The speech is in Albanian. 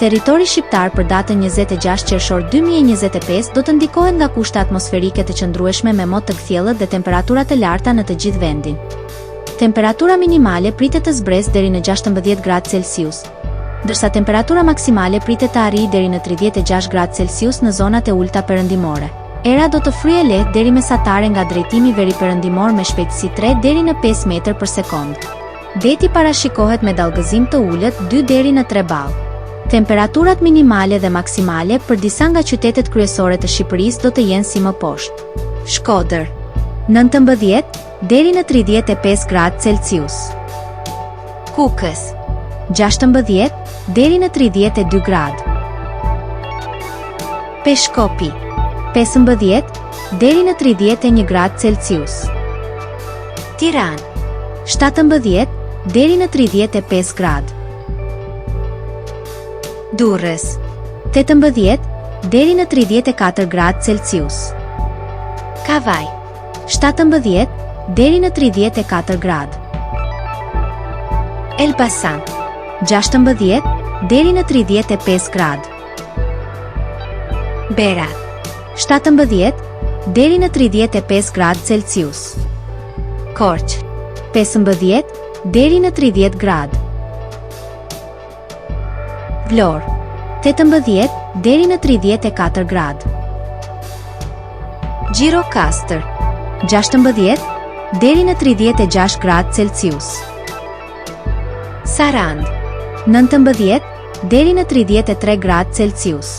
Territori shqiptar për datën 26 qershor 2025 do të ndikohet nga kushte atmosferike të qëndrueshme me mot të kthjellët dhe temperaturat të larta në të gjithë vendin. Temperatura minimale pritet të zbresë deri në 16 gradë Celsius, ndërsa temperatura maksimale pritet të arrijë deri në 36 gradë Celsius në zonat e ulta perëndimore. Era do të fryejë lehtë deri mesatare nga drejtimi veriperëndimor me shpejtësi 3 deri në 5 metër për sekond. Deti parashikohet me dallgëzim të ulët 2 deri në 3 ball. Temperaturat minimale dhe maksimale për disa nga qytetet kryesore të Shqipërisë do të jenë si më poshtë. Shkodër 19 deri në 35 gradë Celsius. Kukës 16 deri në 32 gradë. Peshkopi 15 deri në 31 gradë Celsius. Tiranë 17 deri në 35 gradë. Durrës 18 deri në 34 gradë Celsius. Kavaj 17 deri në 34 gradë. Elbasan 16 deri në 35 gradë. Berat 17 deri në 35 gradë Celsius. Korç 15 deri në 30 gradë. Vlorë 18 deri në 34 gradë. Gjirokastër 16 deri në 36 gradë Celsius. Sarandë 19 deri në 33 gradë Celsius.